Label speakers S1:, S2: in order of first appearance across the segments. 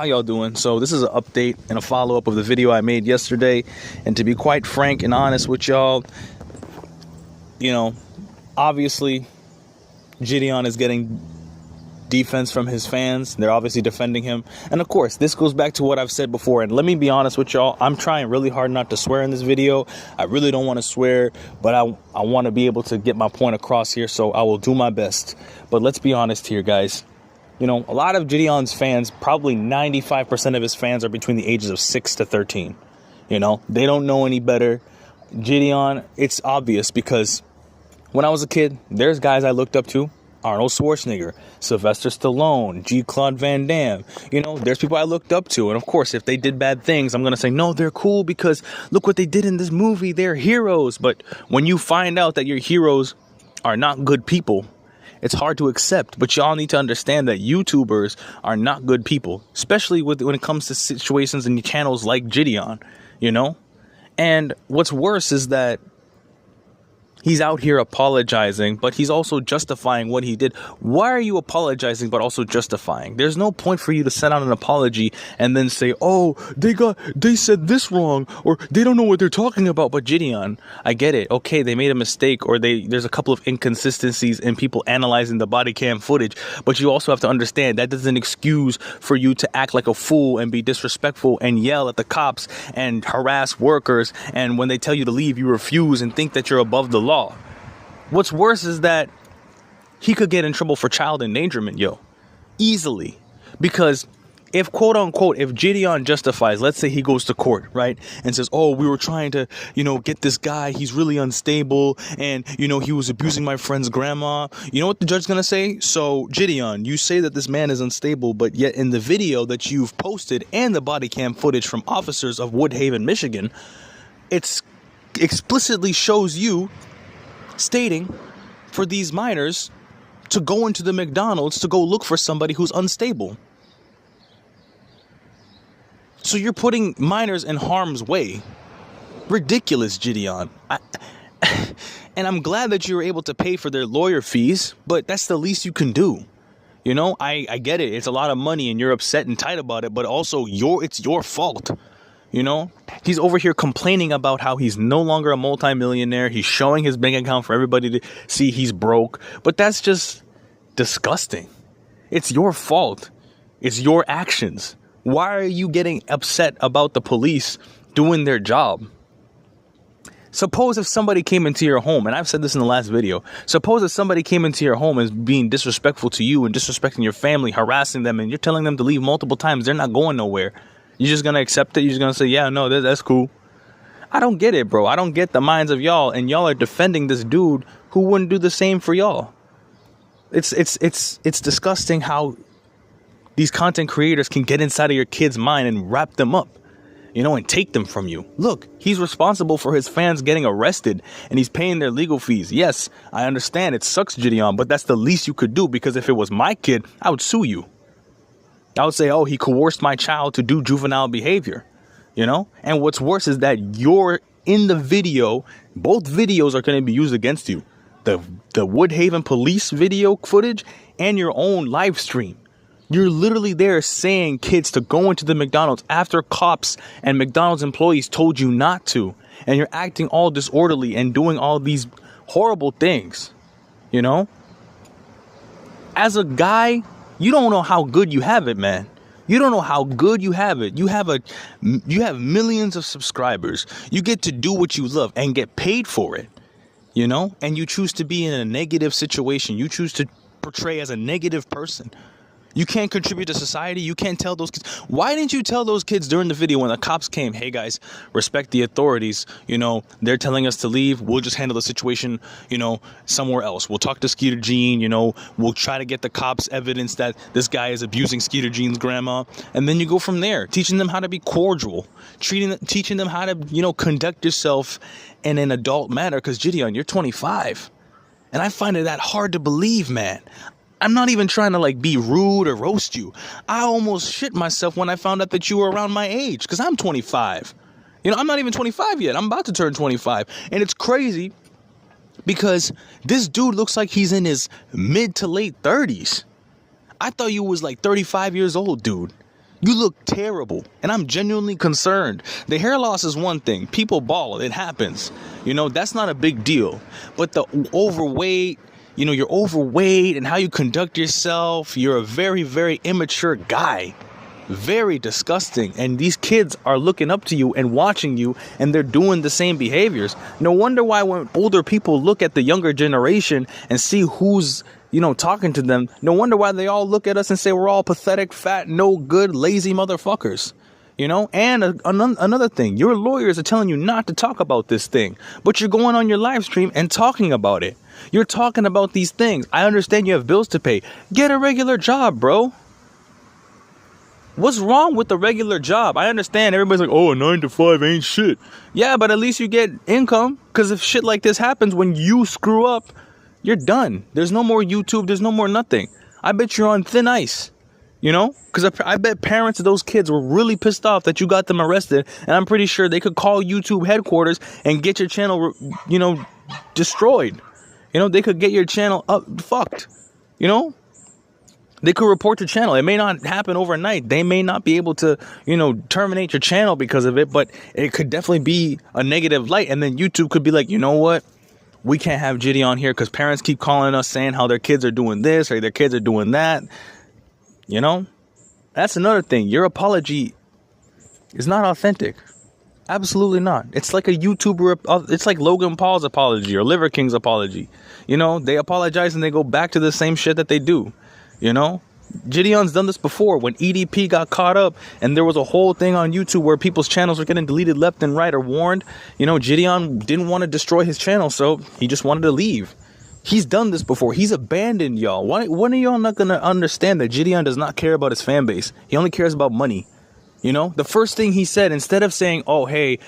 S1: how y'all doing? So this is an update and a follow-up of the video I made yesterday. And to be quite frank and honest with y'all, obviously Jidion is getting defense from his fans. They're obviously defending him. And of course, this goes back to what I've said before. And let me be honest with y'all, I'm trying really hard not to swear in this video. I really don't want to swear, but I want to be able to get my point across here, so I will do my best. But let's be honest here, guys. A lot of Jidion's fans, probably 95% of his fans are between the ages of 6 to 13. They don't know any better. Jidion, it's obvious because when I was a kid, there's guys I looked up to. Arnold Schwarzenegger, Sylvester Stallone, Jean-Claude Van Damme. There's people I looked up to. And of course, if they did bad things, I'm going to say, no, they're cool because look what they did in this movie. They're heroes. But when you find out that your heroes are not good people, it's hard to accept. But y'all need to understand that YouTubers are not good people, especially when it comes to situations and channels like Jidion, And what's worse is that he's out here apologizing, but he's also justifying what he did. Why are you apologizing but also justifying? There's no point for you to send out an apology and then say, oh, they said this wrong, or they don't know what they're talking about. But Jidion, I get it. Okay, they made a mistake, or there's a couple of inconsistencies in people analyzing the body cam footage. But you also have to understand that doesn't excuse for you to act like a fool and be disrespectful and yell at the cops and harass workers. And when they tell you to leave, you refuse and think that you're above the law. What's worse is that he could get in trouble for child endangerment, easily. Because if, quote unquote, if Jidion justifies, let's say he goes to court, right, and says, oh, we were trying to, get this guy, he's really unstable, and, he was abusing my friend's grandma. You know what the judge's gonna say? So, Jidion, you say that this man is unstable, but yet in the video that you've posted and the body cam footage from officers of Woodhaven, Michigan, it's explicitly shows you stating for these minors to go into the McDonald's to go look for somebody who's unstable. So you're putting minors in harm's way. Ridiculous, Jidion. And I'm glad that you were able to pay for their lawyer fees, but that's the least you can do. I get it. It's a lot of money and you're upset and tight about it, but also it's your fault. He's over here complaining about how he's no longer a multimillionaire. He's showing his bank account for everybody to see he's broke. But that's just disgusting. It's your fault. It's your actions. Why are you getting upset about the police doing their job? Suppose if somebody came into your home, and I've said this in the last video, suppose if somebody came into your home and is being disrespectful to you and disrespecting your family, harassing them, and you're telling them to leave multiple times, they're not going nowhere. You're just going to accept it? You're just going to say, yeah, no, that's cool. I don't get it, bro. I don't get the minds of y'all. And y'all are defending this dude who wouldn't do the same for y'all. It's disgusting how these content creators can get inside of your kid's mind and wrap them up, and take them from you. Look, he's responsible for his fans getting arrested and he's paying their legal fees. Yes, I understand it sucks, Jidion, but that's the least you could do, because if it was my kid, I would sue you. I would say, oh, he coerced my child to do juvenile behavior, And what's worse is that you're in the video. Both videos are going to be used against you. The Woodhaven police video footage and your own live stream. You're literally there saying kids to go into the McDonald's after cops and McDonald's employees told you not to. And you're acting all disorderly and doing all these horrible things, As a guy, you don't know how good you have it, man. You don't know how good you have it. You have millions of subscribers. You get to do what you love and get paid for it, And you choose to be in a negative situation. You choose to portray as a negative person. You can't contribute to society. You can't tell those kids. Why didn't you tell those kids during the video when the cops came, hey guys, respect the authorities. They're telling us to leave. We'll just handle the situation, somewhere else. We'll talk to Skeeter Jean, we'll try to get the cops evidence that this guy is abusing Skeeter Jean's grandma. And then you go from there, teaching them how to be cordial, teaching them how to, conduct yourself in an adult manner. Because Jidion, you're 25. And I find it that hard to believe, man. I'm not even trying to be rude or roast you. I almost shit myself when I found out that you were around my age, because I'm 25. I'm not even 25 yet. I'm about to turn 25. And it's crazy because this dude looks like he's in his mid to late 30s. I thought you was 35 years old, dude. You look terrible, and I'm genuinely concerned. The hair loss is one thing. People bald. It happens. That's not a big deal. But the overweight, you're overweight and how you conduct yourself, you're a very, very immature guy. Very disgusting. And these kids are looking up to you and watching you, and they're doing the same behaviors. No wonder why when older people look at the younger generation and see who's talking to them, no wonder why they all look at us and say we're all pathetic, fat, no good, lazy motherfuckers. And another thing, your lawyers are telling you not to talk about this thing, but you're going on your live stream and talking about it. You're talking about these things. I understand you have bills to pay. Get a regular job, bro. What's wrong with the regular job? I understand everybody's like, oh, a 9 to 5 ain't shit. Yeah, but at least you get income, because if shit like this happens when you screw up, you're done. There's no more YouTube. There's no more nothing. I bet you're on thin ice, because I bet parents of those kids were really pissed off that you got them arrested. And I'm pretty sure they could call YouTube headquarters and get your channel, destroyed. They could get your channel fucked, They could report your channel. It may not happen overnight. They may not be able to, terminate your channel because of it, but it could definitely be a negative light. And then YouTube could be like, you know what? We can't have Jidion here because parents keep calling us saying how their kids are doing this or their kids are doing that. That's another thing. Your apology is not authentic. Absolutely not. It's like a YouTuber. It's like Logan Paul's apology or Liver King's apology. They apologize and they go back to the same shit that they do. Jidion's done this before when EDP got caught up and there was a whole thing on YouTube where people's channels were getting deleted left and right or warned. Jidion didn't want to destroy his channel, so he just wanted to leave. He's done this before. He's abandoned y'all. When are y'all not going to understand that Jidion does not care about his fan base? He only cares about money. The first thing he said, instead of saying, oh, hey,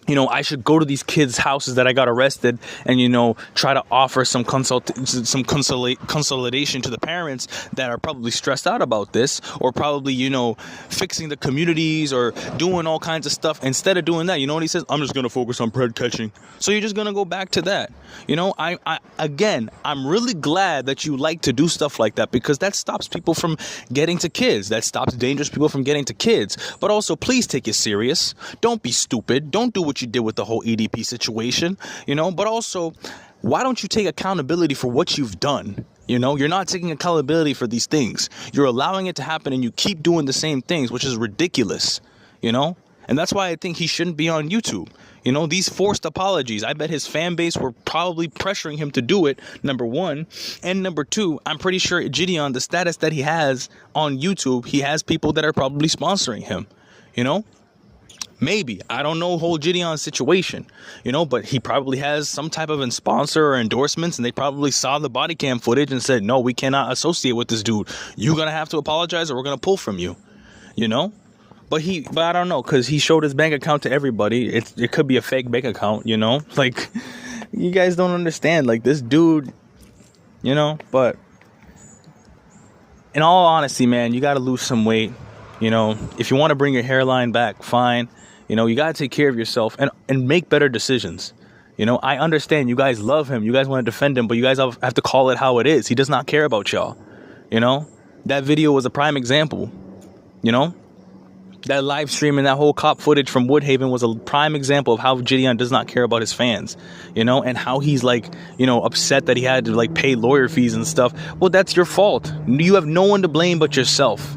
S1: I should go to these kids' houses that I got arrested and, try to offer some consolidation to the parents that are probably stressed out about this or probably, fixing the communities or doing all kinds of stuff. Instead of doing that, you know what he says? I'm just going to focus on pred catching. So you're just going to go back to that. I'm really glad that you like to do stuff like that because that stops people from getting to kids. That stops dangerous people from getting to kids. But also, please take it serious. Don't be stupid. Don't do what you did with the whole EDP situation, but also, why don't you take accountability for what you've done? You're not taking accountability for these things. You're allowing it to happen and you keep doing the same things, which is ridiculous, and that's why I think he shouldn't be on YouTube. These forced apologies, I bet his fan base were probably pressuring him to do it, number one. And number two, I'm pretty sure Jidion, the status that he has on YouTube, he has people that are probably sponsoring him, Maybe. I don't know whole Jidion's situation, but he probably has some type of sponsor or endorsements, and they probably saw the body cam footage and said, no, we cannot associate with this dude. You're going to have to apologize or we're going to pull from you, But I don't know, because he showed his bank account to everybody. It could be a fake bank account, Like, you guys don't understand. Like, this dude, but in all honesty, man, you got to lose some weight. If you want to bring your hairline back, fine. You got to take care of yourself and make better decisions. I understand you guys love him. You guys want to defend him, but you guys have to call it how it is. He does not care about y'all. That video was a prime example. That live stream and that whole cop footage from Woodhaven was a prime example of how Jidion does not care about his fans, and how he's upset that he had to pay lawyer fees and stuff. Well, that's your fault. You have no one to blame but yourself.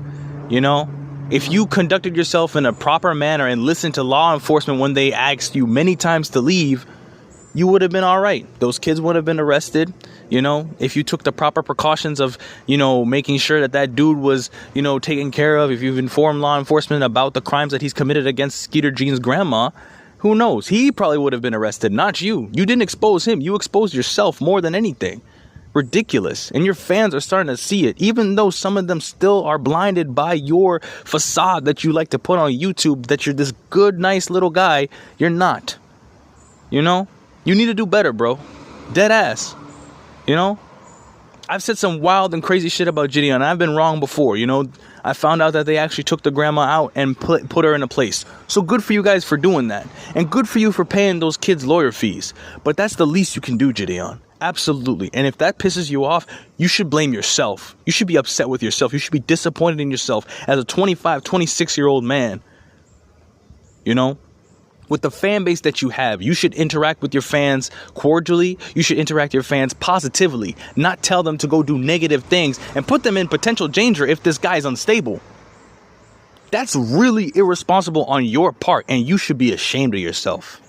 S1: If you conducted yourself in a proper manner and listened to law enforcement when they asked you many times to leave, you would have been all right. Those kids would have been arrested. If you took the proper precautions of, making sure that dude was, taken care of. If you've informed law enforcement about the crimes that he's committed against Skeeter Jean's grandma, who knows? He probably would have been arrested, not you. You didn't expose him. You exposed yourself more than anything. Ridiculous. And your fans are starting to see it, even though some of them still are blinded by your facade that you like to put on YouTube, that you're this good, nice little guy. You're not. You need to do better, bro. Dead ass. I've said some wild and crazy shit about Jidion. I've been wrong before. I found out that they actually took the grandma out and put her in a place. So good for you guys for doing that. And good for you for paying those kids lawyer fees. But that's the least you can do, Jidion. Absolutely. And if that pisses you off, you should blame yourself. You should be upset with yourself. You should be disappointed in yourself as a 25, 26-year-old man. You know, with the fan base that you have, you should interact with your fans cordially. You should interact with your fans positively, not tell them to go do negative things and put them in potential danger if this guy is unstable. That's really irresponsible on your part, and you should be ashamed of yourself.